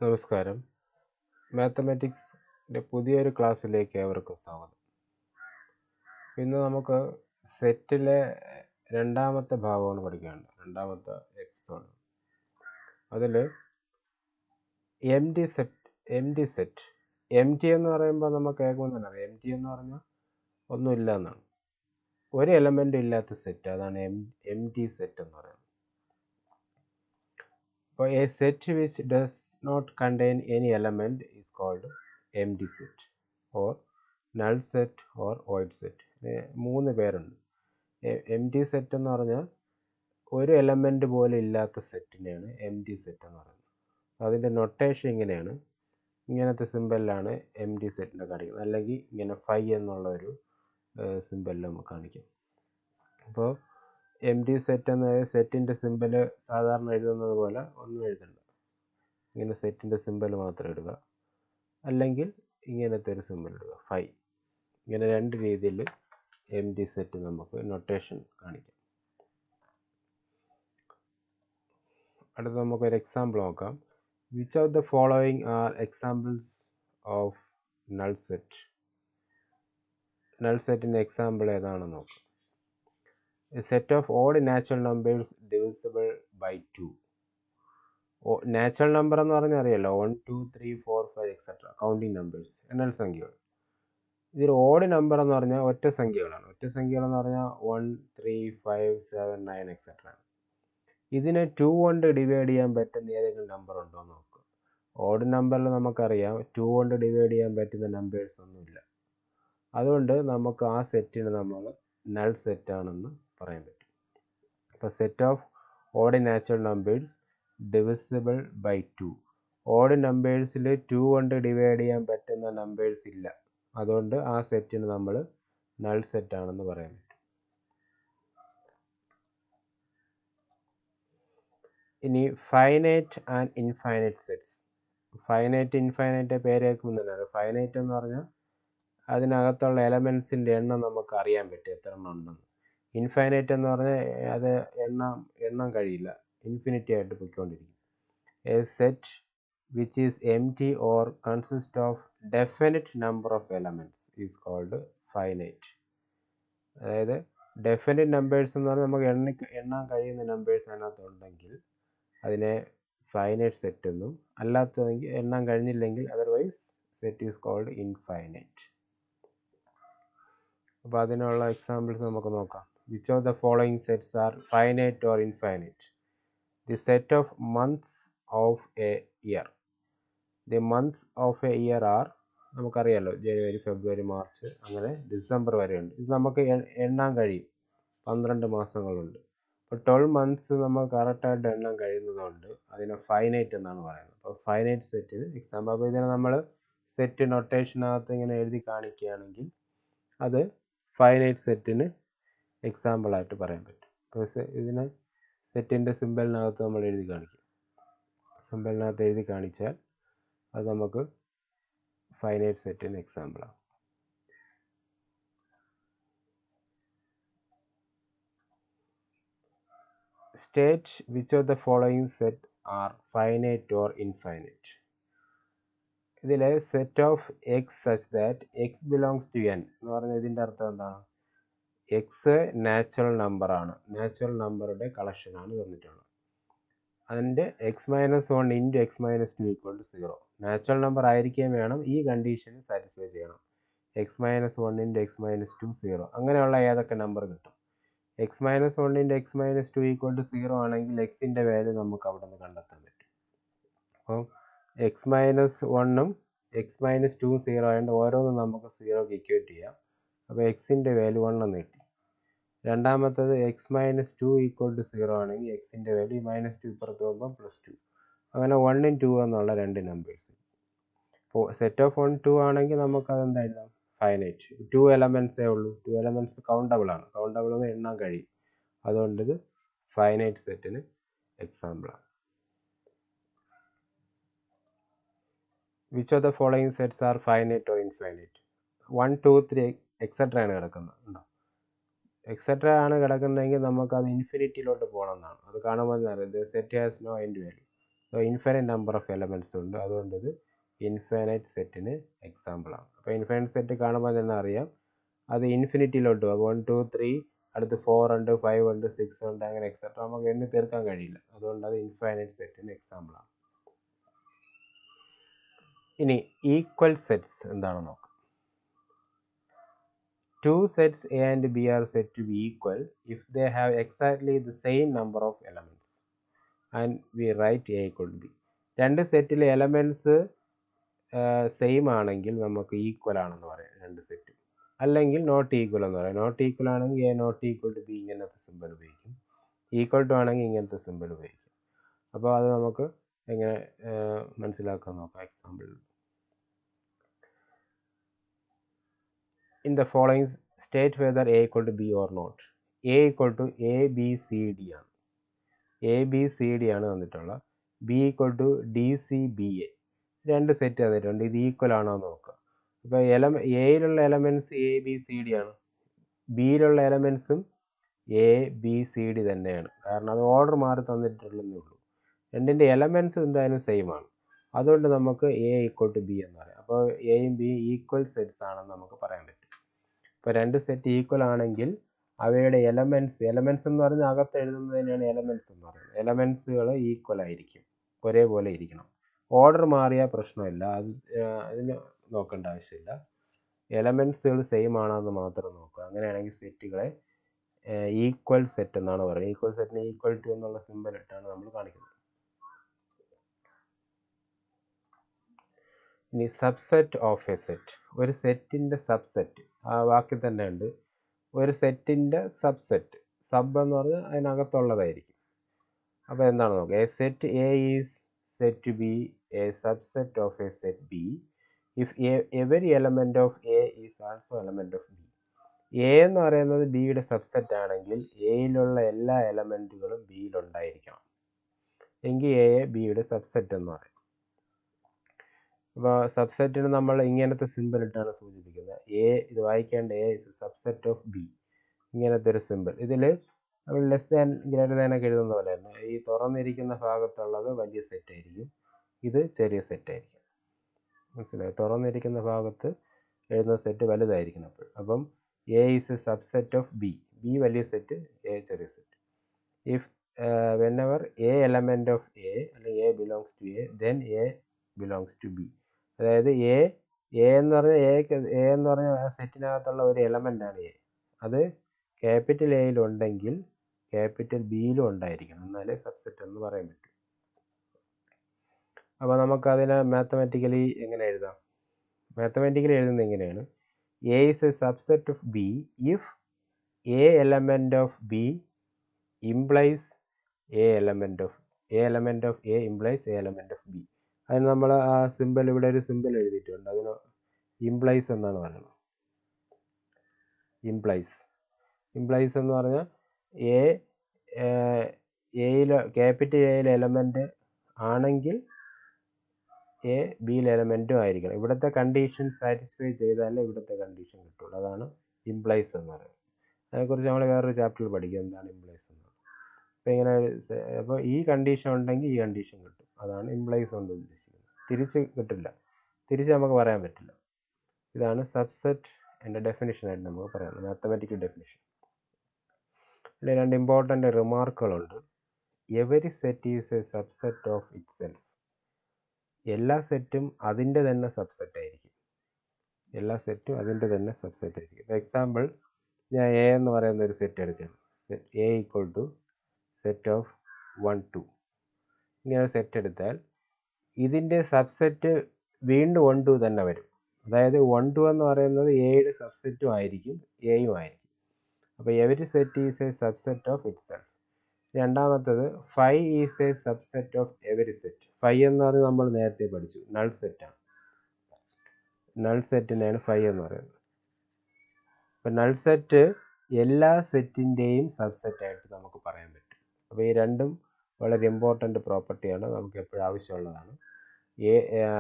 നമസ്കാരം. മാത്തമാറ്റിക്സിൻ്റെ പുതിയൊരു ക്ലാസ്സിലേക്ക് ഏവർക്കും സ്വാഗതം. ഇന്ന് നമുക്ക് സെറ്റിലെ രണ്ടാമത്തെ ഭാഗമാണ് പഠിക്കേണ്ടത്, രണ്ടാമത്തെ എപ്പിസോഡ്. അതിൽ M T set M T എന്ന് പറയുമ്പോൾ നമുക്ക് കേൾക്കുമ്പോൾ തന്നെ അറിയാം, എം ടി എന്ന് പറഞ്ഞാൽ ഒന്നുമില്ല എന്നാണ്. ഒരു എലമെൻ്റ് ഇല്ലാത്ത സെറ്റ്, അതാണ് എം ടി സെറ്റ് എന്ന് പറയുന്നത്. അപ്പോൾ a set which does not contain any element is called empty set or null set or void set. മൂന്ന് പേരുണ്ട്. empty set എന്ന് പറഞ്ഞാൽ ഒരു എലമെൻ്റ് പോലും ഇല്ലാത്ത സെറ്റിനെയാണ് empty സെറ്റ് എന്ന് പറയുന്നത്. അതിൻ്റെ നൊട്ടേഷൻ ഇങ്ങനെയാണ്, ഇങ്ങനത്തെ സിമ്പലിലാണ് empty സെറ്റിനെ കാണിക്കുന്നത്, അല്ലെങ്കിൽ ഇങ്ങനെ ഫൈ എന്നുള്ള ഒരു സിമ്പലിൽ നമുക്ക് കാണിക്കും. അപ്പോൾ എം ടി സെറ്റ് എന്ന സെറ്റിൻ്റെ സിമ്പൽ സാധാരണ എഴുതുന്നത് പോലെ ഒന്നും എഴുതണ്ട, ഇങ്ങനെ സെറ്റിൻ്റെ സിമ്പൽ മാത്രം ഇടുക, അല്ലെങ്കിൽ ഇങ്ങനത്തെ ഒരു സിമ്പൽ ഇടുക, ഫൈ. ഇങ്ങനെ രണ്ട് രീതിയിൽ എം ടി സെറ്റ് നമുക്ക് നൊട്ടേഷൻ കാണിക്കാം. അടുത്ത നമുക്കൊരു എക്സാമ്പിൾ നോക്കാം. Which of the following are examples of null set? Null സെറ്റിൻ്റെ എക്സാമ്പിൾ ഏതാണെന്ന് നോക്കാം. A set of odd natural numbers divisible by 2. Natural number എന്ന് പറഞ്ഞാൽ അറിയാലോ, 1 2 3 4 5 എക്സെട്ര, കൗണ്ടിങ് നമ്പേഴ്സ്, എണ്ണൽ സംഖ്യകൾ. ഇതിൽ ഓഡ് നമ്പർ എന്ന് പറഞ്ഞാൽ ഒറ്റ സംഖ്യകളാണ്. ഒറ്റ സംഖ്യകൾ എന്ന് പറഞ്ഞാൽ 1 3 5 7 9 എക്സെട്ര. ഇതിനെ 2 കൊണ്ട് ഡിവൈഡ് ചെയ്യാൻ പറ്റുന്ന ഏതെങ്കിലും നമ്പർ ഉണ്ടോ എന്ന് നോക്കുക. ഓഡ് നമ്പറിൽ നമുക്കറിയാം 2 കൊണ്ട് ഡിവൈഡ് ചെയ്യാൻ പറ്റുന്ന നമ്പേഴ്സ് ഒന്നുമില്ല. അതുകൊണ്ട് നമുക്ക് ആ സെറ്റിന് നമ്മൾ നൾ സെറ്റാണെന്ന് പറയാൻ പറ്റും. അപ്പോൾ set of odd natural numbers divisible by 2. Odd നമ്പേഴ്സിൽ 2 കൊണ്ട് ഡിവൈഡ് ചെയ്യാൻ പറ്റുന്ന നമ്പേഴ്സ് ഇല്ല, അതുകൊണ്ട് ആ സെറ്റിന് നമ്മൾ നൾ സെറ്റാണെന്ന് പറയാൻ പറ്റും. ഇനി finite and infinite sets. Finite infinite പേര് കേൾക്കുന്നുണ്ടല്ലോ. ഫൈനൈറ്റ് എന്ന് പറഞ്ഞാൽ അതിനകത്തുള്ള എലമെൻസിൻ്റെ എണ്ണം നമുക്ക് അറിയാൻ പറ്റും എത്ര എണ്ണം ഉണ്ടെന്ന്. ഇൻഫൈനൈറ്റ് എന്ന് പറഞ്ഞാൽ അത് എണ്ണം കഴിയില്ല, ഇൻഫിനിറ്റി ആയിട്ട് പോയിക്കൊണ്ടിരിക്കും. A set which is empty or consist of definite number of elements is called finite. അതായത് ഡെഫിനിറ്റ് നമ്പേഴ്സ് എന്ന് പറഞ്ഞാൽ നമുക്ക് എണ്ണാൻ കഴിയുന്ന നമ്പേഴ്സ് അതിനകത്തുണ്ടെങ്കിൽ അതിനെ ഫൈനൈറ്റ് സെറ്റ് എന്നും, അല്ലാത്തതെങ്കിൽ എണ്ണാൻ കഴിഞ്ഞില്ലെങ്കിൽ otherwise set is called infinite. അപ്പോൾ അതിനുള്ള എക്സാമ്പിൾസ് നമുക്ക് നോക്കാം. Which of the following sets are finite or infinite? The set of months of a year. The months of a year are, നമുക്കറിയാമല്ലോ, ജനുവരി ഫെബ്രുവരി March അങ്ങനെ ഡിസംബർ വരെയുണ്ട്. ഇത് നമുക്ക് എണ്ണാൻ കഴിയും, 12 മാസങ്ങളുണ്ട്. അപ്പോൾ 12 മന്ത്സ് നമ്മൾ കറക്റ്റായിട്ട് എണ്ണാൻ കഴിയുന്നതുകൊണ്ട് അതിനെ ഫൈനൈറ്റ് എന്നാണ് പറയുന്നത്. അപ്പോൾ ഫൈനൈറ്റ് സെറ്റിന് എക്സാമ്പിൾ. അപ്പോൾ ഇതിനെ നമ്മൾ സെറ്റ് നൊട്ടേഷനകത്ത് ഇങ്ങനെ എഴുതി കാണിക്കുകയാണെങ്കിൽ അത് ഫൈനൈറ്റ് സെറ്റിന് എക്സാമ്പിളായിട്ട് പറയാൻ പറ്റും. അപ്പോൾ ഇതിനെ സെറ്റിൻ്റെ സിമ്പലിനകത്ത് നമ്മൾ എഴുതി കാണിക്കും. സിമ്പലിനകത്ത് എഴുതി കാണിച്ചാൽ അത് നമുക്ക് ഫൈനൈറ്റ് സെറ്റിന് എക്സാമ്പിളാണ്. State which of the following set are finite or infinite. ഇതിലെ set of x such that x belongs to N എന്ന് പറഞ്ഞാൽ ഇതിൻ്റെ അർത്ഥം എന്താണ്? എക്സ് നാച്ചുറൽ നമ്പറാണ്, നാച്ചുറൽ നമ്പറുടെ കളക്ഷനാണ് തന്നിട്ടുള്ളത്. അതിൻ്റെ x minus 1 into X minus 2 equal to 0. Natural number ആയിരിക്കുകയും വേണം, ഈ കണ്ടീഷന് സാറ്റിസ്ഫൈ ചെയ്യണം. X minus 1 into X minus 2 0. അങ്ങനെയുള്ള ഏതൊക്കെ നമ്പർ കിട്ടും? X minus 1 into X minus 2 equal to 0 ആണെങ്കിൽ എക്സിൻ്റെ വാല്യൂ നമുക്ക് അവിടെ നിന്ന് കണ്ടെത്താൻ പറ്റും. അപ്പോൾ എക്സ് മൈനസ് 1ഉം എക്സ് മൈനസ് 2 0 ആയതുകൊണ്ട് ഓരോന്നും നമുക്ക് 0ക്ക് ഇക്വേറ്റ് ചെയ്യാം. അപ്പോൾ എക്സിൻ്റെ വാല്യൂ 1 എന്ന് കിട്ടി. രണ്ടാമത്തത് എക്സ് മൈനസ് 2 ഈക്വൽ ടു 0 ആണെങ്കിൽ എക്സിൻ്റെ വാല്യൂ മൈനസ് 2 ഇപ്പുറത്ത് പോകുമ്പോൾ +2. അങ്ങനെ 1ഉം 2 എന്നുള്ള രണ്ട് നമ്പേഴ്സ്. അപ്പോൾ സെറ്റ് ഓഫ് 1 2 ആണെങ്കിൽ നമുക്കതെന്താ എഴുതാം? ഫൈനൈറ്റ്. 2 എലമെൻറ്റ്സേ ഉള്ളൂ. 2 എലമെൻറ്റ്സ് കൗണ്ടബിളാണ്, കൗണ്ടബിൾ എണ്ണാൻ കഴിയും. അതുകൊണ്ട് ഇത് ഫൈനൈറ്റ് സെറ്റിന് എക്സാമ്പിളാണ്. Which of the following sets are finite or infinite? 1 2 3 etcetera ആണ് കിടക്കുന്നത്, ഉണ്ടോ? എക്സെട്ര ആണ് കിടക്കുന്നതെങ്കിൽ നമുക്കത് ഇൻഫിനിറ്റിയിലോട്ട് പോകണം എന്നാണ്. അത് കാണുമ്പോൾ അറിയാം set has no end value. Infinite number of elements ഉണ്ട്, അതുകൊണ്ട് ഇത് ഇൻഫൈനൈറ്റ് സെറ്റിന് എക്സാമ്പിളാണ്. അപ്പോൾ ഇൻഫൈനൈറ്റ് സെറ്റ് കാണുമ്പോൾ തന്നെ അറിയാം അത് ഇൻഫിനിറ്റിയിലോട്ട് പോകും. 1 2 3 അടുത്ത് 4 ഉണ്ട്, 5 ഉണ്ട്, 6 ഉണ്ട്, അങ്ങനെ എക്സെട്ര നമുക്ക് എണ്ണി തീർക്കാൻ കഴിയില്ല. അതുകൊണ്ട് അത് ഇൻഫൈനൈറ്റ് സെറ്റിന് എക്സാമ്പിളാണ്. ഇനി ഈക്വൽ സെറ്റ്സ് എന്താണെന്ന് നോക്കാം. Two sets A and B are said to be equal if they have exactly the same number of elements and we write A equal to B. രണ്ട് സെറ്റിലെ എലമെൻറ്റ്സ് സെയിം ആണെങ്കിൽ നമുക്ക് equal ആണെന്ന് പറയാം രണ്ട് സെറ്റും. അല്ലെങ്കിൽ നോട്ട് ഈക്വൽ എന്ന് പറയാം. നോട്ട് ഈക്വൽ ആണെങ്കിൽ A not equal to B ഇങ്ങനത്തെ സിമ്പിൾ ഉപയോഗിക്കും. ഈക്വൽ ടു ആണെങ്കിൽ ഇങ്ങനത്തെ സിമ്പിൾ ഉപയോഗിക്കും. അപ്പോൾ അത് നമുക്ക് എങ്ങനെ മനസ്സിലാക്കാൻ നോക്കാം example. In the following state whether A equal to B or not. A equal to A B C D ആണ്. A B C D ആണ് തന്നിട്ടുള്ള. B equal to D C B A. രണ്ട് സെറ്റ് തന്നിട്ടുണ്ട്. ഇത് equal ആണോ എന്ന് നോക്കുക. അപ്പോൾ എയിലുള്ള elements A B C D ആണ്. ബിയിലുള്ള എലമെൻറ്റ്സും A B C D തന്നെയാണ്. കാരണം അത് ഓർഡർ മാറി തന്നിട്ടുള്ളതേ ഉള്ളൂ. രണ്ടിൻ്റെ എലമെൻറ്റ്സ് എന്തായാലും സെയിം ആണ്. അതുകൊണ്ട് നമുക്ക് A equal to B എന്ന് പറയാം. അപ്പോൾ എയും ബി ഈക്വൽ സെറ്റ്സ് ആണെന്ന് നമുക്ക് പറയാൻ പറ്റും. ഇപ്പോൾ രണ്ട് സെറ്റ് ഈക്വൽ ആണെങ്കിൽ അവയുടെ എലമെൻറ്റ്സ് എന്ന് പറഞ്ഞാൽ അകത്ത് എഴുതുന്നതിനാണ് എലമെൻറ്റ്സ് എന്ന് പറയുന്നത്. എലമെൻറ്റ്സുകൾ ഈക്വൽ ആയിരിക്കും, ഒരേപോലെ ഇരിക്കണം. ഓർഡർ മാറിയാൽ പ്രശ്നമില്ല, അതിന് നോക്കേണ്ട ആവശ്യമില്ല. എലമെൻറ്റ്സുകൾ സെയിം ആണോ എന്ന് മാത്രം നോക്കുക. അങ്ങനെയാണെങ്കിൽ സെറ്റുകളെ ഈക്വൽ സെറ്റ് എന്നാണ് പറയുന്നത്. ഈക്വൽ സെറ്റിന് ഈക്വൽ ടു എന്നുള്ള സിമ്പിൾ ഇട്ടാണ് നമ്മൾ കാണിക്കുന്നത്. ഇനി സബ്സെറ്റ് ഓഫ് എ സെറ്റ്. ഒരു സെറ്റിൻ്റെ സബ്സെറ്റ് ആ വാക്കിൽ തന്നെ ഉണ്ട്. ഒരു സെറ്റിൻ്റെ സബ്സെറ്റ്, സബ് എന്ന് പറഞ്ഞാൽ അതിനകത്തുള്ളതായിരിക്കും. അപ്പോൾ എന്താണ് നോക്കുക. A set A is set to be a subset of a set B if every element of A is also element of B. A എന്ന് പറയുന്നത് ബിയുടെ സബ്സെറ്റ് ആണെങ്കിൽ എയിലുള്ള എല്ലാ എലമെൻറ്റുകളും ബിയിലുണ്ടായിരിക്കണം, എങ്കിൽ എ ബിയുടെ സബ്സെറ്റ് എന്ന് പറയും. അപ്പോൾ സബ്സെറ്റിന് നമ്മൾ ഇങ്ങനത്തെ സിമ്പിൾ ഇട്ടാണ് സൂചിപ്പിക്കുന്നത്. എ ഇത് വായിക്കേണ്ട A is A subset of B, ഇങ്ങനത്തെ ഒരു സിമ്പിൾ. ഇതിൽ നമ്മൾ ലെസ് ദാൻ ഗ്രേറ്റർ ദാൻ ഒക്കെ എഴുതുന്ന പോലെ തന്നെ ഈ തുറന്നിരിക്കുന്ന ഭാഗത്തുള്ളത് വലിയ സെറ്റായിരിക്കും, ഇത് ചെറിയ സെറ്റായിരിക്കും. മനസ്സിലായി? തുറന്നിരിക്കുന്ന ഭാഗത്ത് എഴുതുന്ന സെറ്റ് വലുതായിരിക്കണം അപ്പോൾ. അപ്പം A is a subset of B, B വലിയ സെറ്റ്, എ ചെറിയ set. If whenever a element of A അല്ലെങ്കിൽ a belongs to A then a belongs to B. അതായത് എ എന്ന് പറഞ്ഞാൽ എ എന്ന് പറഞ്ഞാൽ ആ സെറ്റിനകത്തുള്ള ഒരു എലമെൻ്റാണ് എ. അത് ക്യാപിറ്റൽ എയിലുണ്ടെങ്കിൽ ക്യാപിറ്റൽ ബിയിലും ഉണ്ടായിരിക്കണം, എന്നാലേ സബ്സെറ്റ് എന്ന് പറയാൻ പറ്റും. അപ്പോൾ നമുക്കതിനെ മാത്തമാറ്റിക്കലി എങ്ങനെ എഴുതാം? മാത്തമാറ്റിക്കലി എഴുതുന്നത് എങ്ങനെയാണ്? A is a subset of B if A element of B implies A element of A implies A element of B. അതിന് നമ്മൾ ആ സിമ്പിൾ ഇവിടെ ഒരു സിമ്പിൾ എഴുതിയിട്ടുണ്ട്, അതിന് ഇംപ്ലൈസ് എന്നാണ് പറയുന്നത്. ഇംപ്ലൈസ് എന്ന് പറഞ്ഞാൽ ക്യാപിറ്റൽ എയിലെ എലമെൻറ്റ് ആണെങ്കിൽ എ ബിയിലെ എലമെൻറ്റും ആയിരിക്കണം. ഇവിടുത്തെ കണ്ടീഷൻ സാറ്റിസ്ഫൈ ചെയ്താലേ ഇവിടുത്തെ കണ്ടീഷൻ കിട്ടുള്ളൂ. അതാണ് ഇംപ്ലൈസ് എന്ന് പറയുന്നത്. അതിനെക്കുറിച്ച് നമ്മൾ വേറൊരു ചാപ്റ്ററിൽ പഠിക്കും എന്താണ് ഇംപ്ലൈസ് എന്ന്. അപ്പോൾ ഇങ്ങനെ അപ്പോൾ ഈ കണ്ടീഷൻ ഉണ്ടെങ്കിൽ ഈ കണ്ടീഷൻ കിട്ടും, അതാണ് ഇംപ്ലൈസ് കൊണ്ട് ഉദ്ദേശിക്കുന്നത്. തിരിച്ച് കിട്ടില്ല, തിരിച്ച് നമുക്ക് പറയാൻ പറ്റില്ല. ഇതാണ് സബ്സെറ്റ് എൻ്റെ ഡെഫിനിഷനായിട്ട് നമുക്ക് പറയാം, മാത്തമാറ്റിക്കൽ ഡെഫിനിഷൻ. ഇതിൽ രണ്ട് ഇമ്പോർട്ടൻ്റ് റിമാർക്കുകളുണ്ട്. Every set is a subset of itself. എല്ലാ സെറ്റും അതിൻ്റെ തന്നെ സബ്സെറ്റ് ആയിരിക്കും. ഇപ്പോൾ എക്സാമ്പിൾ ഞാൻ എ എന്ന് പറയുന്ന ഒരു സെറ്റ് എടുക്കുകയാണ്. Set A equal to set of 1 2. ഇങ്ങനെ സെറ്റ് എടുത്താൽ ഇതിൻ്റെ സബ്സെറ്റ് വീണ്ടും 1 2 തന്നെ വരും. അതായത് 1 2 എന്ന് പറയുന്നത് എയുടെ സബ്സെറ്റും ആയിരിക്കും, എയും ആയിരിക്കും. അപ്പോൾ every set is a subset of it self. രണ്ടാമത്തത് 5 is a subset of every set. 5 എന്ന് പറഞ്ഞാൽ നമ്മൾ നേരത്തെ പഠിച്ചു, നൾ സെറ്റാണ്. നൾ സെറ്റിനെയാണ് 5 എന്ന് പറയുന്നത്. അപ്പോൾ നൾ സെറ്റ് എല്ലാ സെറ്റിൻ്റെയും സബ്സെറ്റായിട്ട് നമുക്ക് പറയാൻ പറ്റും. അപ്പോൾ ഈ രണ്ടും വളരെ ഇമ്പോർട്ടൻ്റ് പ്രോപ്പർട്ടിയാണ്, നമുക്ക് എപ്പോഴും ആവശ്യമുള്ളതാണ്.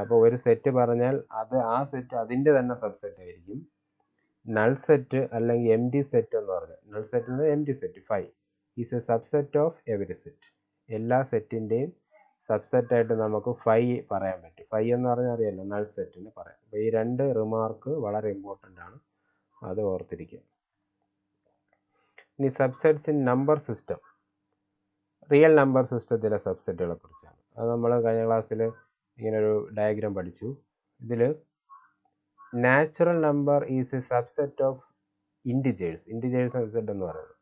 അപ്പോൾ ഒരു സെറ്റ് പറഞ്ഞാൽ അത് ആ സെറ്റ് അതിൻ്റെ തന്നെ സബ്സെറ്റ് ആയിരിക്കും. നൾ സെറ്റ് അല്ലെങ്കിൽ എം ടി സെറ്റ് എന്ന് പറഞ്ഞാൽ, null set M T set 5 is a subset of every set. എല്ലാ സെറ്റിൻ്റെയും സബ്സെറ്റായിട്ട് നമുക്ക് 5 പറയാൻ പറ്റും. 5 എന്ന് പറഞ്ഞാൽ അറിയാമല്ലോ, നൾ സെറ്റിന് പറയാം. അപ്പോൾ ഈ 2 റിമാർക്ക് വളരെ ഇമ്പോർട്ടൻ്റ് ആണ്, അത് ഓർത്തിരിക്കുക. ഇനി subsets in number system, real number സിസ്റ്റത്തിലെ സബ്സെറ്റുകളെ കുറിച്ചാണ്. അത് നമ്മൾ കഴിഞ്ഞ ക്ലാസ്സിൽ ഇങ്ങനൊരു ഡയഗ്രാം പഠിച്ചു. ഇതിൽ natural number is a subset of integers subset എന്ന് പറയുന്നത്.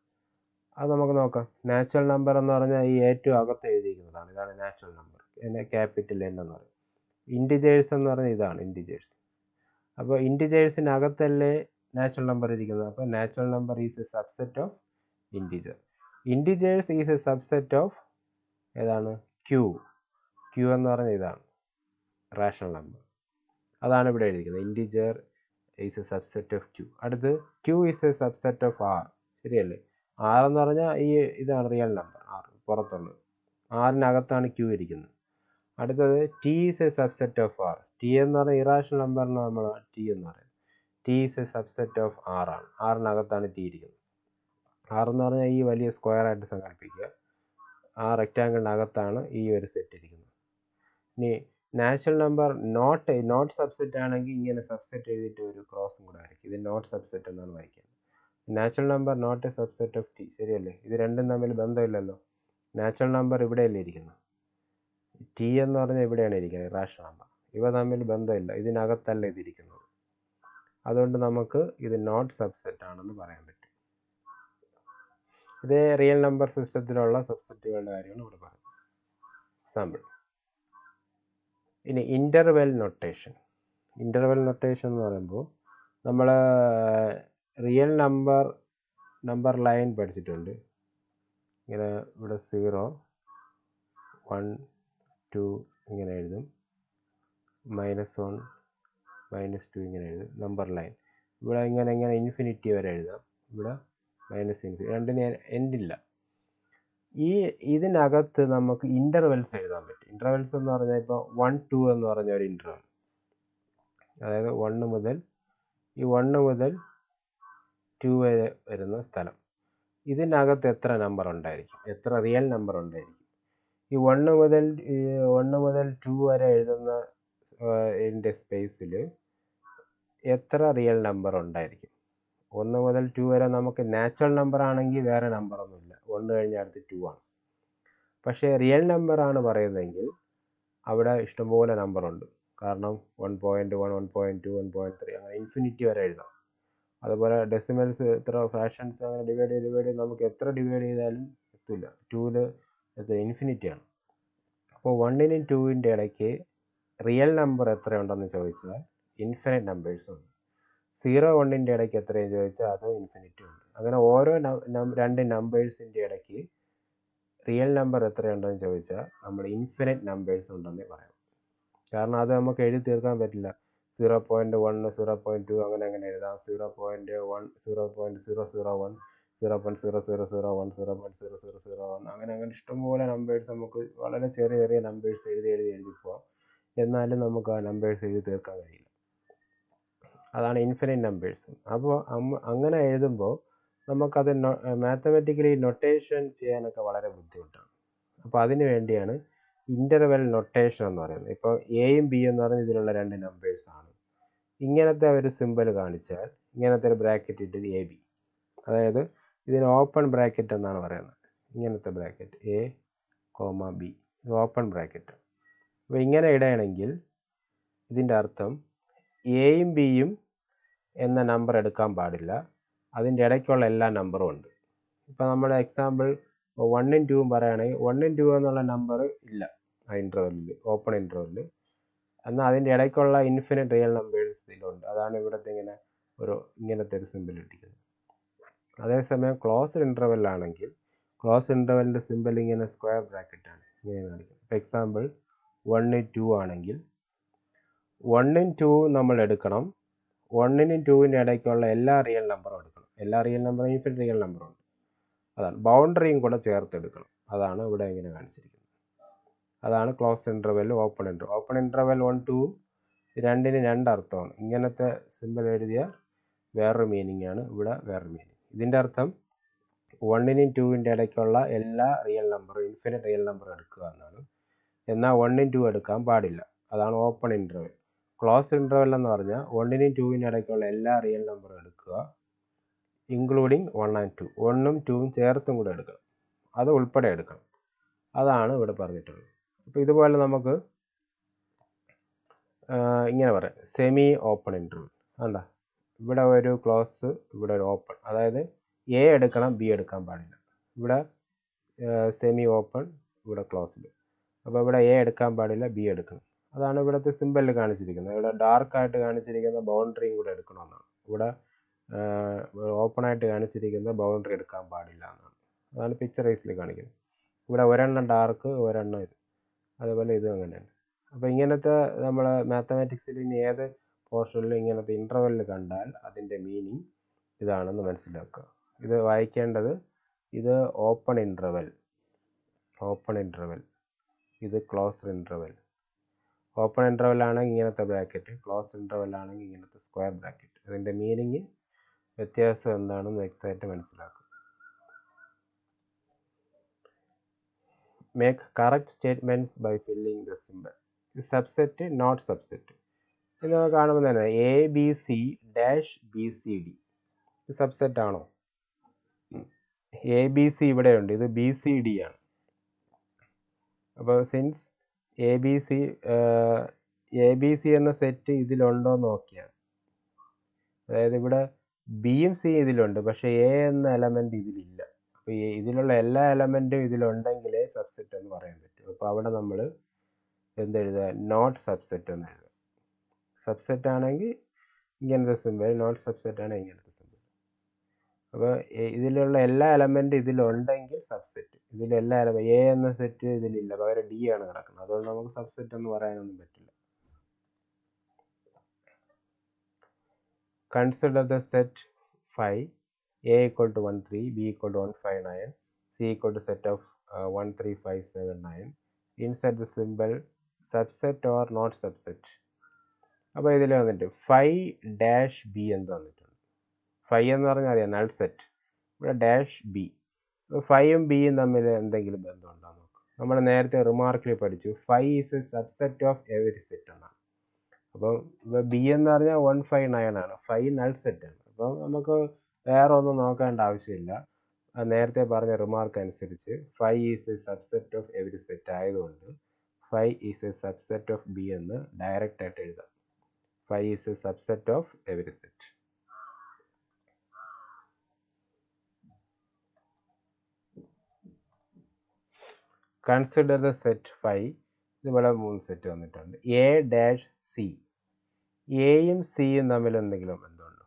അത് നമുക്ക് നോക്കാം. നാച്ചുറൽ നമ്പർ എന്ന് പറഞ്ഞാൽ ഈ ഏറ്റവും അകത്ത് എഴുതിയിരിക്കുന്നതാണ്. ഇതാണ് നാച്ചുറൽ നമ്പർ, ക്യാപിറ്റൽ N എന്ന് പറയും. ഇൻറ്റിജേഴ്സ് എന്ന് പറഞ്ഞാൽ ഇതാണ് ഇൻറ്റിജേഴ്സ്. അപ്പോൾ ഇൻറ്റിജേഴ്സിനകത്തല്ലേ നാച്ചുറൽ നമ്പർ ഇരിക്കുന്നത്. അപ്പോൾ natural number is a subset of integer. Integers is a subset of ഏതാണ്? ക്യൂ എന്ന് പറഞ്ഞാൽ ഇതാണ് റാഷണൽ നമ്പർ. അതാണ് ഇവിടെ എഴുതിയിരിക്കുന്നത്. Integer is a subset of Q. അടുത്ത് Q is a subset of R. ശരിയല്ലേ? ആർ എന്ന് പറഞ്ഞാൽ ഇതാണ് റിയൽ നമ്പർ, ആർ പുറത്തുള്ളത്. ആറിനകത്താണ് ക്യൂ ഇരിക്കുന്നത്. അടുത്തത് T is a subset of R. T എന്ന് പറഞ്ഞാൽ ഇറാഷണൽ നമ്പറിന് നമ്മൾ ടി എന്ന് പറയും. T is a subset of R ആണ്. ആറിനകത്താണ് ടി ഇരിക്കുന്നത്. ആർ എന്ന് പറഞ്ഞാൽ ഈ വലിയ സ്ക്വയറായിട്ട് സങ്കല്പിക്കുക. ആ റെക്റ്റാങ്കിളിനകത്താണ് ഈ ഒരു സെറ്റ് ഇരിക്കുന്നത്. ഇനി നാച്ചുറൽ നമ്പർ നോട്ട് സബ്സെറ്റ് ആണെങ്കിൽ ഇങ്ങനെ സബ്സെറ്റ് എഴുതിയിട്ട് ഒരു ക്രോസും കൂടെ ആയിരിക്കും. ഇത് നോട്ട് സബ്സെറ്റ് എന്നാണ് വായിക്കുന്നത്. Natural number note A subset of T. ശരിയല്ലേ? ഇത് രണ്ടും തമ്മിൽ ബന്ധമില്ലല്ലോ. നാച്ചുറൽ നമ്പർ ഇവിടെയല്ലേ ഇരിക്കുന്നത്, ടി എന്ന് പറഞ്ഞാൽ ഇവിടെയാണ് ഇരിക്കുന്നത് റാഷണൽ നമ്പർ. ഇവ തമ്മിൽ ബന്ധമില്ല, ഇതിനകത്തല്ല ഇതിരിക്കുന്നത്. അതുകൊണ്ട് നമുക്ക് ഇത് നോട്ട് സബ്സെറ്റ് ആണെന്ന് പറയാൻ പറ്റും. ഇത് റിയൽ നമ്പർ സിസ്റ്റത്തിലുള്ള സബ്സെറ്റുകളുടെ കാര്യമാണ് ഇവിടെ പറയുന്നത്. എക്സാമ്പിൾ. ഇനി ഇൻ്റർവെൽ നൊട്ടേഷൻ. ഇൻ്റർവെൽ നൊട്ടേഷൻ എന്ന് പറയുമ്പോൾ നമ്മൾ റിയൽ നമ്പർ ലൈൻ പഠിച്ചിട്ടുണ്ട്. ഇങ്ങനെ ഇവിടെ 0, 1, 2 ഇങ്ങനെ എഴുതും, -1, -2 ഇങ്ങനെ എഴുതും. നമ്പർ ലൈൻ ഇവിടെ ഇങ്ങനെ ഇൻഫിനിറ്റി വരെ എഴുതാം. ഇവിടെ -ഇൻഫിനിറ്റി, രണ്ടിന് എൻഡില്ല. ഇതിനകത്ത് നമുക്ക് ഇൻ്റർവെൽസ് എഴുതാൻ പറ്റും. ഇൻ്റർവെൽസ് എന്ന് പറഞ്ഞാൽ ഇപ്പോൾ 1, 2 എന്ന് പറഞ്ഞ ഒരു ഇൻ്റർവെൽ, അതായത് 1 മുതൽ 2 വരെ വരുന്ന സ്ഥലം. ഇതിനകത്ത് എത്ര നമ്പർ ഉണ്ടായിരിക്കും, എത്ര റിയൽ നമ്പർ ഉണ്ടായിരിക്കും? ഈ 1 മുതൽ 2 വരെ എഴുതുന്ന ഇതിൻ്റെ സ്പേസിൽ എത്ര റിയൽ നമ്പർ ഉണ്ടായിരിക്കും? 1 മുതൽ 2 വരെ നമുക്ക് നാച്ചുറൽ നമ്പർ ആണെങ്കിൽ വേറെ നമ്പറൊന്നുമില്ല, 1 കഴിഞ്ഞാൽ അടുത്ത് 2 ആണ്. പക്ഷേ റിയൽ നമ്പറാണ് പറയുന്നതെങ്കിൽ അവിടെ ഇഷ്ടംപോലെ നമ്പറുണ്ട്. കാരണം 1.1, 1.2, 1.3 അങ്ങനെ ഇൻഫിനിറ്റി വരെ എഴുതാം. അതുപോലെ ഡെസിമൽസ് എത്ര ഫ്രാക്ഷൻസ് അങ്ങനെ ഡിവൈഡ് ചെയ്ത് നമുക്ക് എത്ര ഡിവൈഡ് ചെയ്താലും എത്തില്ല. 2ൽ എത്ര ഇൻഫിനിറ്റിയാണ്. അപ്പോൾ 1നും 2ൻ്റെ ഇടയ്ക്ക് റിയൽ നമ്പർ എത്രയുണ്ടെന്ന് ചോദിച്ചാൽ ഇൻഫിനിറ്റ് നമ്പേഴ്സ് ഉണ്ട്. 0, 1ൻ്റെ ഇടയ്ക്ക് എത്രയെന്ന് ചോദിച്ചാൽ അത് ഇൻഫിനിറ്റി ഉണ്ട്. അങ്ങനെ ഓരോ രണ്ട് നമ്പേഴ്സിൻ്റെ ഇടയ്ക്ക് റിയൽ നമ്പർ എത്രയുണ്ടെന്ന് ചോദിച്ചാൽ നമ്മൾ ഇൻഫിനിറ്റ് നമ്പേഴ്സ് ഉണ്ടെന്നേ പറയാം. കാരണം അത് നമുക്ക് എഴുതി തീർക്കാൻ പറ്റില്ല. 0.1, 0.2 അങ്ങനെ എഴുതാം. 0.1, 0.001, 0.0001, 0.0001 അങ്ങനെ ഇഷ്ടംപോലെ നമ്പേഴ്സ് നമുക്ക് വളരെ ചെറിയ നമ്പേഴ്സ് എഴുതി പോവാം. എന്നാലും നമുക്ക് ആ നമ്പേഴ്സ് എഴുതി തീർക്കാൻ കഴിയില്ല. അതാണ് ഇൻഫിനിറ്റ് നമ്പേഴ്സ്. അപ്പോൾ അങ്ങനെ എഴുതുമ്പോൾ നമുക്കത് മാത്തമാറ്റിക്കലി നൊട്ടേഷൻ ചെയ്യാനൊക്കെ വളരെ ബുദ്ധിമുട്ടാണ്. അപ്പോൾ അതിന് വേണ്ടിയാണ് ഇൻ്റർവെൽ നൊട്ടേഷൻ എന്ന് പറയുന്നത്. ഇപ്പോൾ എയും ബി എന്ന് പറയുന്നത് ഇതിലുള്ള രണ്ട് നമ്പേഴ്സാണ്. ഇങ്ങനത്തെ ഒരു സിമ്പിൾ കാണിച്ചാൽ ഇങ്ങനത്തെ ഒരു ബ്രാക്കറ്റ് ഇട്ട് എ ബി, അതായത് ഇതിന് ഓപ്പൺ ബ്രാക്കറ്റ് എന്നാണ് പറയുന്നത്. ഇങ്ങനത്തെ ബ്രാക്കറ്റ് എ, ബി, ഇത് ഓപ്പൺ ബ്രാക്കറ്റ്. അപ്പോൾ ഇങ്ങനെ ഇടുകയാണെങ്കിൽ ഇതിൻ്റെ അർത്ഥം എയും ബിയും എന്ന നമ്പർ എടുക്കാൻ പാടില്ല, അതിൻ്റെ ഇടയ്ക്കുള്ള എല്ലാ നമ്പറും ഉണ്ട്. ഇപ്പോൾ നമ്മൾ എക്സാമ്പിൾ 1ഉം 2ഉം പറയുകയാണെങ്കിൽ 1ഉം 2 എന്നുള്ള നമ്പർ ഇല്ല ആ ഇൻ്റർവെല്ലിൽ, ഓപ്പൺ ഇൻ്റർവെല്ലിൽ. എന്നാൽ അതിൻ്റെ ഇടയ്ക്കുള്ള ഇൻഫിനിറ്റ് റിയൽ നമ്പേഴ്സ് ഇതിലുണ്ട്. അതാണ് ഇവിടുത്തെ ഇങ്ങനത്തെ ഒരു സിമ്പിൾ ഇട്ടിരിക്കുന്നത്. അതേസമയം ക്ലോസ്ഡ് ഇൻ്റർവെല്ലാണെങ്കിൽ ക്ലോസ്ഡ് ഇൻ്റർവെല്ലിൻ്റെ സിമ്പിൾ ഇങ്ങനെ സ്ക്വയർ ബ്രാക്കറ്റാണ്, ഇങ്ങനെ കാണിക്കുന്നത്. ഇപ്പോൾ എക്സാമ്പിൾ 1ഉം 2 ആണെങ്കിൽ 1ഉം 2ഉം നമ്മൾ എടുക്കണം. 1നും 2ൻ്റെ ഇടയ്ക്കുള്ള എല്ലാ റിയൽ നമ്പറും എടുക്കണം. എല്ലാ റിയൽ നമ്പറും ഇൻഫിനിറ്റ് റിയൽ നമ്പറുണ്ട്. അതാണ് ബൗണ്ടറിയും കൂടെ ചേർത്ത് എടുക്കണം. അതാണ് ഇവിടെ ഇങ്ങനെ കാണിച്ചിരിക്കുന്നത്. അതാണ് close interval, open interval. Open interval 1, 2 രണ്ടിനും രണ്ടർത്ഥമാണ്. ഇങ്ങനത്തെ സിമ്പിൾ എഴുതിയാൽ വേറൊരു മീനിങ് ആണ്, ഇവിടെ വേറൊരു മീനിങ്. ഇതിൻ്റെ അർത്ഥം 1നും 2ൻ്റെ ഇടയ്ക്കുള്ള എല്ലാ റിയൽ നമ്പറും ഇൻഫിനിറ്റ് റിയൽ നമ്പറും എടുക്കുക എന്നാണ്. എന്നാൽ 1 2 എടുക്കാൻ പാടില്ല. അതാണ് ഓപ്പൺ ഇൻ്റർവെൽ. ക്ലോസ് ഇൻ്റർവെൽ എന്ന് പറഞ്ഞാൽ 1 2 ഇടയ്ക്കുള്ള എല്ലാ റിയൽ നമ്പറും എടുക്കുക, ഇൻക്ലൂഡിങ് 1 and 2. 1 2 ചേർത്തും കൂടെ എടുക്കണം, അത് ഉൾപ്പെടെ എടുക്കണം. അതാണ് ഇവിടെ പറഞ്ഞിട്ടുള്ളത്. അപ്പോൾ ഇതുപോലെ നമുക്ക് ഇങ്ങനെ പറയാം, സെമി ഓപ്പൺ ഇൻ്റർവെൽ. എന്താ, ഇവിടെ ഒരു ക്ലോസ്, ഇവിടെ ഒരു ഓപ്പൺ, അതായത് എ എടുക്കണം, ബി എടുക്കാൻ പാടില്ല. ഇവിടെ സെമി ഓപ്പൺ, ഇവിടെ ക്ലോസ്ഡ്. അപ്പോൾ ഇവിടെ എ എടുക്കാൻ പാടില്ല, ബി എടുക്കണം. അതാണ് ഇവിടുത്തെ സിമ്പലിൽ കാണിച്ചിരിക്കുന്നത്. ഇവിടെ ഡാർക്കായിട്ട് കാണിച്ചിരിക്കുന്ന ബൗണ്ടറിയും കൂടെ എടുക്കണമെന്നാണ്. ഇവിടെ ഓപ്പൺ ആയിട്ട് കാണിച്ചിരിക്കുന്ന ബൗണ്ടറി എടുക്കാൻ പാടില്ല എന്നാണ്. അതാണ് പിക്ചറൈസിൽ കാണിക്കുന്നത്. ഇവിടെ ഒരെണ്ണം ഡാർക്ക്, ഒരെണ്ണം ഇത്, അതുപോലെ ഇത് അങ്ങനെയാണ്. അപ്പോൾ ഇങ്ങനത്തെ നമ്മൾ മാത്തമാറ്റിക്സിൽ ഇനി ഏത് പോർഷനിൽ ഇങ്ങനത്തെ ഇൻ്റർവെല്ലിൽ കണ്ടാൽ അതിൻ്റെ മീനിങ് ഇതാണെന്ന് മനസ്സിലാക്കുക. ഇത് വായിക്കേണ്ടത്, ഇത് ഓപ്പൺ ഇൻ്റർവെൽ, ഓപ്പൺ ഇൻ്റർവെൽ, ഇത് ക്ലോസ് ഇൻ്റർവെൽ. ഓപ്പൺ ഇൻ്റർവെൽ ആണെങ്കിൽ ഇങ്ങനത്തെ ബ്രാക്കറ്റ്, ക്ലോസ് ഇൻ്റർവെൽ ആണെങ്കിൽ ഇങ്ങനത്തെ സ്ക്വയർ ബ്രാക്കറ്റ്. അതിൻ്റെ മീനിങ് വ്യത്യാസം എന്താണെന്ന് വ്യക്തമായിട്ട് മനസ്സിലാക്കുക. Make correct statements by filling the symbol. Subset, not subset. ഇത് കാണുമ്പോൾ തന്നെ A B C dash B C D subset ആണോ? എ ബി സി ഇവിടെയുണ്ട്, ഇത് ബി സി ഡി ആണ്. അപ്പോൾ സിൻസ് എ ബി സി എന്ന സെറ്റ് ഇതിലുണ്ടോ എന്ന് നോക്കിയാൽ, അതായത് ഇവിടെ ബിയും സി ഇതിലുണ്ട്, പക്ഷേ എ എന്ന എലമെൻറ്റ് ഇതിലില്ല. അപ്പോൾ ഇതിലുള്ള എല്ലാ എലമെൻറ്റും ഇതിലുണ്ടെങ്കിലേ സബ്സെറ്റ് എന്ന് പറയാൻ പറ്റും. അപ്പോൾ അവിടെ നമ്മൾ എന്തെഴുതുക, നോട്ട് സബ്സെറ്റ് എന്ന് എഴുതുക. സബ്സെറ്റ് ആണെങ്കിൽ ഇങ്ങനത്തെ സിമ്പൽ, നോട്ട് സബ്സെറ്റ് ആണെങ്കിൽ ഇങ്ങനത്തെ സിമ്പൽ. അപ്പോൾ ഇതിലുള്ള എല്ലാ എലമെൻറ്റും ഇതിലുണ്ടെങ്കിൽ സബ്സെറ്റ്. ഇതിലെല്ലാ എ എന്ന സെറ്റ് ഇതിലില്ല, പകരം ഡി ആണ് കിടക്കുന്നത്. അതുകൊണ്ട് നമുക്ക് സബ്സെറ്റ് എന്ന് പറയാനൊന്നും പറ്റില്ല. Consider the set 5, A equal to 1 3, B equal to 1 5 9, C equal to set of 1 3 5 7 9. Insert the symbol subset or not subset. അപ്പോൾ ഇതിൽ വന്നിട്ട് 5 ഡാഷ് ബി എന്ന് തന്നിട്ടുണ്ട്. 5 എന്ന് പറഞ്ഞാൽ അറിയാം, നൾ സെറ്റ്. ഇവിടെ ഡാഷ് ബി. 5ഉം ബിയും തമ്മിൽ എന്തെങ്കിലും ബന്ധമുണ്ടോ നോക്കാം. നമ്മൾ നേരത്തെ റിമാർക്കിൽ പഠിച്ചു 5 is a subset of every set എന്നാണ്. അപ്പം ബി എന്ന് പറഞ്ഞാൽ 1 5 9 ആണ്. 5 നൾ സെറ്റാണ്. അപ്പം നമുക്ക് വേറെ ഒന്നും നോക്കേണ്ട ആവശ്യമില്ല. നേരത്തെ പറഞ്ഞ റിമാർക്ക് അനുസരിച്ച് 5 is a subset of every set ആയതുകൊണ്ട് 5 is a subset of B എന്ന് ഡയറക്റ്റ് ആയിട്ട് എഴുതാം. 5 is a subset of every set. Consider the set 5. ഇതുപോലെ 3 സെറ്റ് വന്നിട്ടുണ്ട്. A dash C. എയും സിയും തമ്മിൽ എന്തെങ്കിലും ബന്ധമുണ്ടോ?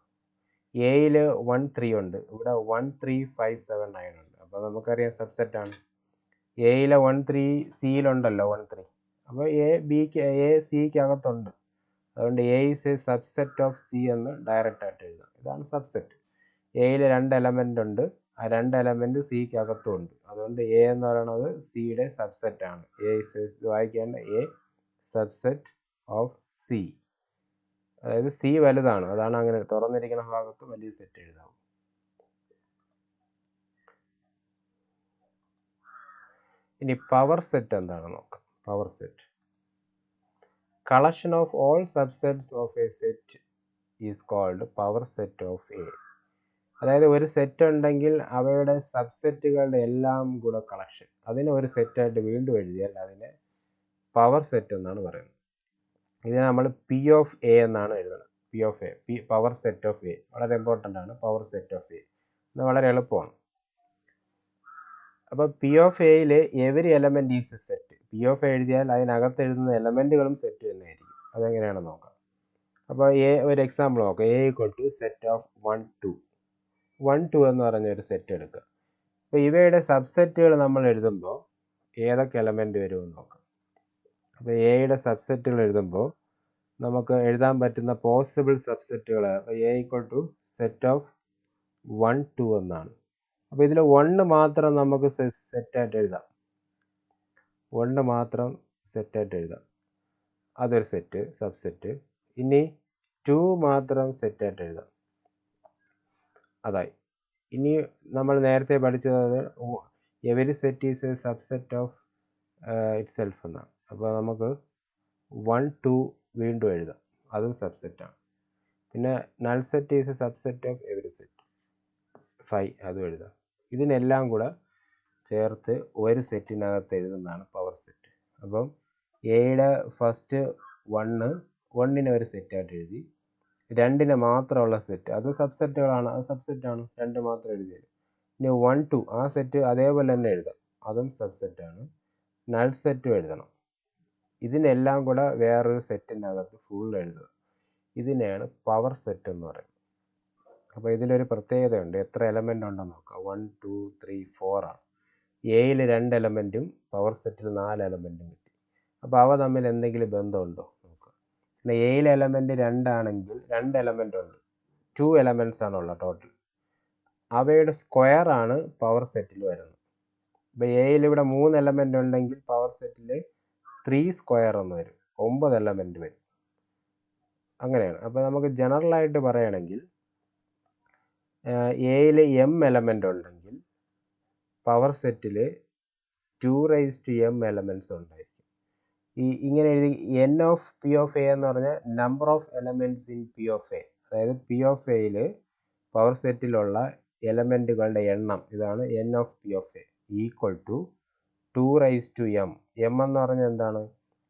എയിൽ 1 3 ഉണ്ട്, ഇവിടെ 1 3 5 7 9 ഉണ്ട്. അപ്പോൾ നമുക്കറിയാം സബ്സെറ്റാണ്. എയിലെ 1 3 സിയിലുണ്ടല്ലോ 1 3. അപ്പോൾ എ സിക്ക് അകത്തുണ്ട്. അതുകൊണ്ട് A is a subset of C എന്ന് ഡയറക്റ്റ് ആയിട്ട് എഴുതാം. ഇതാണ് സബ്സെറ്റ്. എയിൽ 2 എലമെൻ്റ് ഉണ്ട്, ആ 2 എലമെൻറ്റ് സിക്ക് അകത്തും ഉണ്ട്. അതുകൊണ്ട് എ എന്ന് പറയുന്നത് സിയുടെ സബ്സെറ്റ് ആണ്. വായിക്കേണ്ട എ സബ്സെറ്റ് ഓഫ് സി. അതായത് സി വലുതാണ്, അതാണ് അങ്ങനെ തുറന്നിരിക്കുന്ന ഭാഗത്ത് വലിയ സെറ്റ് എഴുതാം. ഇനി പവർ സെറ്റ് എന്താണെന്ന് നോക്കാം. Power set, collection of all subsets of a set is called power set of A. അതായത് ഒരു സെറ്റ് ഉണ്ടെങ്കിൽ അവയുടെ സബ്സെറ്റുകളുടെ എല്ലാം കൂടെ കളക്ഷൻ, അതിനെ ഒരു സെറ്റായിട്ട് വീണ്ടും എഴുതിയാൽ അതിനെ പവർ സെറ്റ് എന്നാണ് പറയുന്നത്. ഇതിനെ നമ്മൾ പി ഓഫ് എ എന്നാണ് എഴുതുന്നത്. P of A, power set of A. വളരെ ഇമ്പോർട്ടൻ്റ് ആണ് പവർ സെറ്റ് ഓഫ് എ. ഇത് വളരെ എളുപ്പമാണ്. അപ്പോൾ പി ഓഫ് എയിൽ every element is A set. P of A എഴുതിയാൽ അതിനകത്ത് എഴുതുന്ന എലമെൻറ്റുകളും സെറ്റ് തന്നെ ആയിരിക്കും. അതെങ്ങനെയാണെന്ന് നോക്കാം. അപ്പോൾ എ, ഒരു എക്സാമ്പിൾ നോക്കാം. A equal to set of 1 2. 1 2 എന്ന് പറഞ്ഞ ഒരു സെറ്റ് എടുക്കുക. അപ്പോൾ ഇവയുടെ സബ്സെറ്റുകൾ നമ്മൾ എഴുതുമ്പോൾ ഏതൊക്കെ എലമെൻറ്റ് വരുമെന്ന് നോക്കാം. അപ്പോൾ എയുടെ സബ്സെറ്റുകൾ എഴുതുമ്പോൾ നമുക്ക് എഴുതാൻ പറ്റുന്ന പോസിബിൾ സബ്സെറ്റുകൾ A equal to set of 1 2 എന്നാണ്. അപ്പോൾ ഇതിൽ 1 മാത്രം നമുക്ക് സെറ്റായിട്ട് എഴുതാം. 1 മാത്രം സെറ്റായിട്ട് എഴുതാം, അതൊരു സെറ്റ്, സബ്സെറ്റ്. ഇനി 2 മാത്രം സെറ്റായിട്ട് എഴുതാം, അതായി. ഇനി നമ്മൾ നേരത്തെ പഠിച്ചത് every set is a subset of it self എന്നാണ്. അപ്പോൾ നമുക്ക് 1 2 വീണ്ടും എഴുതാം, അതും സബ്സെറ്റാണ്. പിന്നെ null set is a subset of every set 5, അതും എഴുതാം. ഇതിനെല്ലാം കൂടെ ചേർത്ത് ഒരു സെറ്റിനകത്ത് എഴുതുന്നതാണ് പവർ സെറ്റ്. അപ്പം എയുടെ ഫസ്റ്റ് 1 ഒരു സെറ്റായിട്ട് എഴുതി, 2 മാത്രമുള്ള സെറ്റ് അത് സബ്സെറ്റുകളാണ്, അത് സബ്സെറ്റാണ്, 2 മാത്രം എഴുതിയത്. ഇനി 1 2 ആ സെറ്റ് അതേപോലെ തന്നെ എഴുതാം, അതും സബ്സെറ്റാണ്. നൾ സെറ്റും എഴുതണം. ഇതിനെല്ലാം കൂടെ വേറൊരു സെറ്റിനകത്ത് ഫുൾ എഴുതുക. ഇതിനെയാണ് പവർ സെറ്റ് എന്ന് പറയുന്നത്. അപ്പോൾ ഇതിലൊരു പ്രത്യേകതയുണ്ട്. എത്ര എലമെൻ്റ് ഉണ്ടെന്ന് നോക്കാം. 1 2 3 4 ആണ്. എയിൽ 2 എലമെൻറ്റും പവർ സെറ്റിൽ 4 എലമെൻറ്റും കിട്ടി. അപ്പോൾ അവ തമ്മിൽ എന്തെങ്കിലും ബന്ധമുണ്ടോ നോക്കുക. പിന്നെ എയിലെ എലമെൻറ്റ് 2 ആണെങ്കിൽ 2 എലമെൻ്റ് ഉണ്ട്, 2 എലമെൻറ്റ്സ് ആണുള്ളത് ടോട്ടൽ. അവയുടെ സ്ക്വയറാണ് പവർ സെറ്റിൽ വരുന്നത്. ഇപ്പോൾ എയിൽ ഇവിടെ 3 എലമെൻ്റ് ഉണ്ടെങ്കിൽ പവർ സെറ്റിൽ 3 സ്ക്വയർ എന്ന് വരും, 9 എലമെൻറ്റ് വരും. അങ്ങനെയാണ്. അപ്പോൾ നമുക്ക് ജനറലായിട്ട് പറയുകയാണെങ്കിൽ എയിൽ m എലമെൻ്റ് ഉണ്ടെങ്കിൽ പവർ സെറ്റിൽ 2m എലമെൻറ്റ്സ് ഉണ്ടായിരിക്കും. ഇങ്ങനെ എഴുതി n of P of A എന്ന് പറഞ്ഞാൽ number of elements in P of A. അതായത് പി ഓഫ് എയിൽ പവർ സെറ്റിലുള്ള എലമെൻറ്റുകളുടെ എണ്ണം, ഇതാണ് n of P of A equal to 2m. m എന്ന് പറഞ്ഞാൽ എന്താണ്?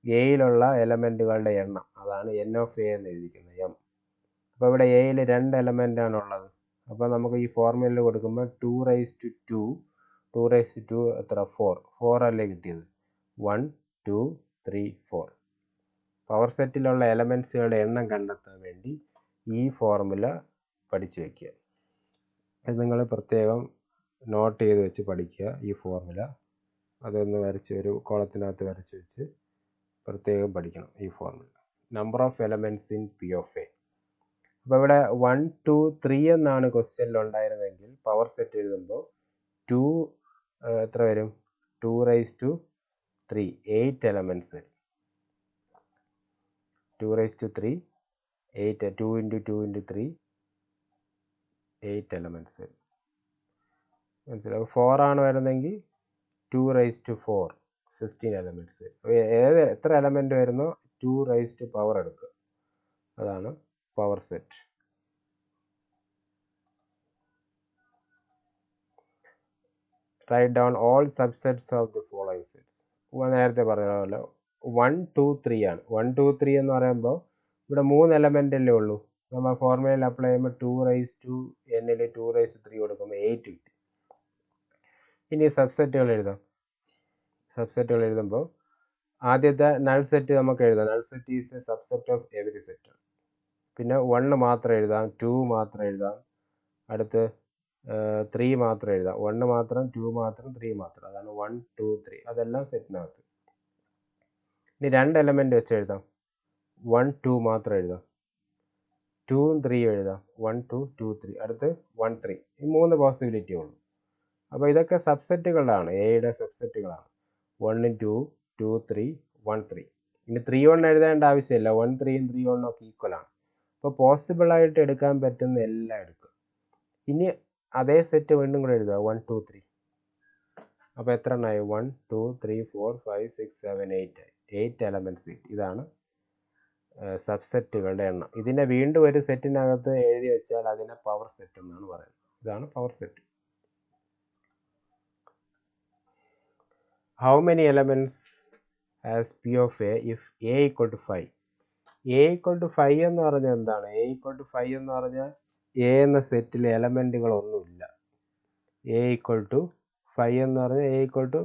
എയിലുള്ള എലമെൻറ്റുകളുടെ എണ്ണം, അതാണ് n ഓഫ് എ എന്ന് എഴുതിക്കുന്നത് m. അപ്പോൾ ഇവിടെ എയിൽ 2 എലമെൻ്റ് ആണുള്ളത്. അപ്പോൾ നമുക്ക് ഈ ഫോർമുലയിൽ കൊടുക്കുമ്പോൾ 2 എത്ര? 4 അല്ലേ കിട്ടിയത്? 1 2 3 4. പവർ സെറ്റിലുള്ള എലമെൻറ്റ്സുകളുടെ എണ്ണം കണ്ടെത്താൻ വേണ്ടി ഈ ഫോർമുല പഠിച്ചു വയ്ക്കുക. ഇത് നിങ്ങൾ പ്രത്യേകം നോട്ട് ചെയ്ത് വെച്ച് പഠിക്കുക. ഈ ഫോർമുല അതൊന്ന് വരച്ച് ഒരു കോളത്തിനകത്ത് വരച്ച് വെച്ച് പ്രത്യേകം പഠിക്കണം ഈ formula. Number of elements in P of A. അപ്പോൾ ഇവിടെ 1 2 3 എന്നാണ് ക്വസ്റ്റ്യനിൽ ഉണ്ടായിരുന്നെങ്കിൽ പവർ സെറ്റ് എഴുതുമ്പോൾ 2 എത്ര വരും? 2 3 8 എലമെൻറ്റ്സ് വരും. 2 8 2 × 2 × 3 8 എലമെൻറ്റ്സ് വരും. മനസ്സിലാവും? 4 ആണ് വരുന്നതെങ്കിൽ 2 4 16 എലമെൻറ്റ്സ് വരും. അപ്പോൾ എത്ര എലമെൻറ്റ് വരുന്നോ 2 പവർ എടുക്കുക, അതാണ് power set. Write down all subsets of the following sets. നേരത്തെ പറഞ്ഞ പോലെ 1 2 3 ആണ്. 1 2 3 എന്ന് പറയുമ്പോൾ ഇവിടെ 3 എലമെൻ്റ് അല്ലേ ഉള്ളൂ. നമ്മൾ ഫോർമുലയിൽ അപ്ലൈ ചെയ്യുമ്പോൾ 2n 2 കൊടുക്കുമ്പോൾ 8 കിട്ടി. ഇനി സബ്സെറ്റുകൾ എഴുതാം. സബ്സെറ്റുകൾ എഴുതുമ്പോൾ ആദ്യത്തെ നൾ സെറ്റ് നമുക്ക് എഴുതാം. Null set is a subset of every set. പിന്നെ 1 മാത്രം എഴുതാം, 2 മാത്രം എഴുതാം, അടുത്ത് 3 മാത്രം എഴുതാം. 1 മാത്രം, 2 മാത്രം, 3 മാത്രം, അതാണ് 1 2 3. അതെല്ലാം സെറ്റിനകത്ത്. ഇനി 2 എലമെൻറ്റ് വെച്ച് എഴുതാം. 1 2 മാത്രം എഴുതാം, 2 3 എഴുതാം, 1 2 2 3, അടുത്ത് 1 3. ഈ 3 പോസിബിലിറ്റി ഉള്ളൂ. അപ്പോൾ ഇതൊക്കെ സബ്സെറ്റുകളാണ്, എയുടെ സബ്സെറ്റുകളാണ്. 1 2 2 3 1 3. ഇനി 3 1 എഴുതേണ്ട ആവശ്യമില്ല, 1 3 3 1 ഒക്കെ ഈക്വലാണ്. അപ്പോൾ പോസിബിളായിട്ട് എടുക്കാൻ പറ്റുന്ന എല്ലാം എടുക്കുക. ഇനി അതേ സെറ്റ് വീണ്ടും കൂടെ എഴുതുക, 1 2 3. അപ്പോൾ എത്ര എണ്ണമായി? 1 2 3 4 5 6 7 8 ആയി. 8 എലമെൻറ്റ്സ്. ഇതാണ് സബ്സെറ്റുകളുടെ എണ്ണം. ഇതിനെ വീണ്ടും ഒരു സെറ്റിനകത്ത് എഴുതി വെച്ചാൽ അതിനെ പവർ സെറ്റ് എന്നാണ് പറയുന്നത്. ഇതാണ് power set. How many elements has P of A if A equal to 5? A equal to 5 എന്ന് പറഞ്ഞാൽ എന്താണ്? A equal to 5 എന്ന് പറഞ്ഞാൽ A എന്ന സെറ്റിൽ എലമെൻറ്റുകളൊന്നുമില്ല. A equal to 5 എന്ന് പറഞ്ഞാൽ A equal to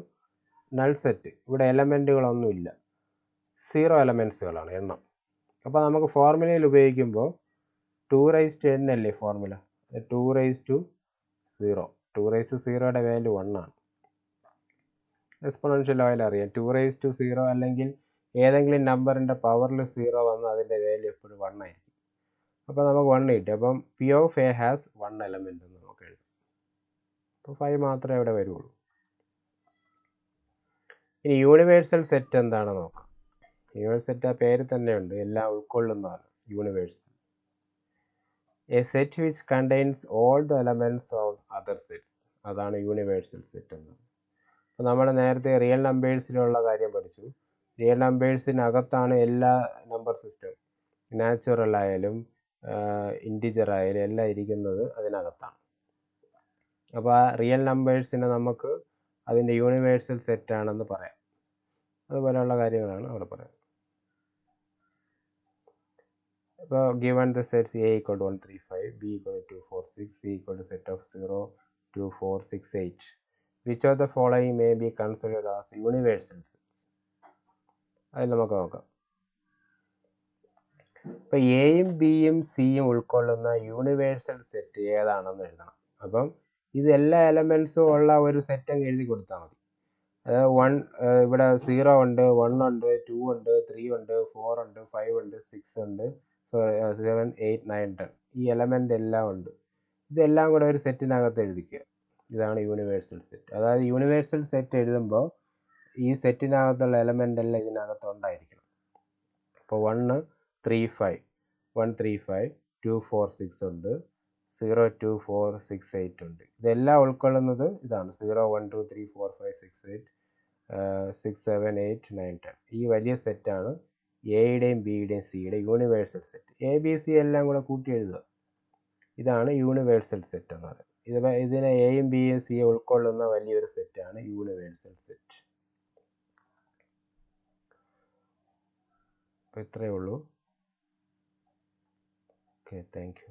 null set. ഇവിടെ എലമെൻറ്റുകളൊന്നുമില്ല, 0 എലമെൻറ്റ്സുകളാണ് എണ്ണം. അപ്പോൾ നമുക്ക് ഫോർമുലയിൽ ഉപയോഗിക്കുമ്പോൾ 2n അല്ലേ ഫോർമുല. 2 0. 2 വാല്യൂ 1 ആണ്. എക്സ്പോണൻഷ്യൽ വാല്യൂ അറിയാം. 2 0 അല്ലെങ്കിൽ ഏതെങ്കിലും നമ്പറിൻ്റെ പവറിൽ 0 വന്ന് അതിൻ്റെ വാല്യൂ എപ്പോഴും 1 ആയിരിക്കും. അപ്പോൾ നമുക്ക് 1 കിട്ടി. അപ്പം P of A has 1 element എന്ന് നമുക്ക് എഴുതാം. അപ്പോൾ 5 മാത്രമേ ഇവിടെ വരുള്ളൂ. ഇനി യൂണിവേഴ്സൽ സെറ്റ് എന്താണെന്ന് നോക്കാം. യൂണിവേഴ്സൽ സെറ്റ് ആ പേര് തന്നെയുണ്ട്, എല്ലാം ഉൾക്കൊള്ളുന്നതാണ് universal. A set which contains all the elements of other sets, അതാണ് യൂണിവേഴ്സൽ സെറ്റ് എന്നത്. അപ്പോൾ നമ്മൾ നേരത്തെ റിയൽ നമ്പേഴ്സിലുള്ള കാര്യം പഠിച്ചു. റിയൽ നമ്പേഴ്സിനകത്താണ് എല്ലാ നമ്പർ സിസ്റ്റം, നാച്ചുറൽ ആയാലും ഇൻറ്റിജർ ആയാലും എല്ലാം ഇരിക്കുന്നത് അതിനകത്താണ്. അപ്പോൾ ആ റിയൽ നമ്പേഴ്സിനെ നമുക്ക് അതിൻ്റെ യൂണിവേഴ്സൽ സെറ്റ് ആണെന്ന് പറയാം. അതുപോലെയുള്ള കാര്യങ്ങളാണ് അവിടെ പറയുന്നത്. ഇപ്പോൾ given the sets A equal to 1 3 5, B equal to 2 4 6, C equal to set of 0 2 4 6 8, which of the following may be considered as universal sets. അത് നമുക്ക് നോക്കാം. ഇപ്പോൾ എയും ബിയും സിയും ഉൾക്കൊള്ളുന്ന യൂണിവേഴ്സൽ സെറ്റ് ഏതാണെന്ന് എഴുതണം. അപ്പം ഇത് എല്ലാ എലമെൻസും ഉള്ള ഒരു സെറ്റ് അങ്ങ് എഴുതി കൊടുത്താൽ മതി. അതായത് ഇവിടെ 0 ഉണ്ട്, 1 ഉണ്ട്, 2 ഉണ്ട്, 3 ഉണ്ട്, 4 ഉണ്ട്, 5 ഉണ്ട്, 6 ഉണ്ട്, 7 8 9 10 ഈ എലമെൻ്റ് എല്ലാം ഉണ്ട്. ഇതെല്ലാം കൂടെ ഒരു സെറ്റിനകത്ത് എഴുതിക്കുക. ഇതാണ് യൂണിവേഴ്സൽ സെറ്റ്. അതായത് യൂണിവേഴ്സൽ സെറ്റ് എഴുതുമ്പോൾ ഈ സെറ്റിനകത്തുള്ള എലമെൻ്റ് എല്ലാം ഇതിനകത്ത് ഉണ്ടായിരിക്കണം. അപ്പോൾ 1 3 5 1 3 5 2 4 6 ഉണ്ട്, 0 2 4 6 8 ഉണ്ട്. ഇതെല്ലാം ഉൾക്കൊള്ളുന്നത് ഇതാണ് 0 1 2 3 4 5 6 8 6 7 8 9 10. ഈ വലിയ സെറ്റാണ് എയുടെയും ബിയുടെയും സിയുടെയും universal set. A B C എല്ലാം കൂടെ കൂട്ടി എഴുതുക. ഇതാണ് യൂണിവേഴ്സൽ സെറ്റ് എന്ന് പറയുന്നത്. ഇതിനെ എയും ബിയും സിയും ഉൾക്കൊള്ളുന്ന വലിയൊരു സെറ്റാണ് യൂണിവേഴ്സൽ സെറ്റ്. അപ്പോൾ ഇത്രയേ ഉള്ളൂ. Okay, thank you.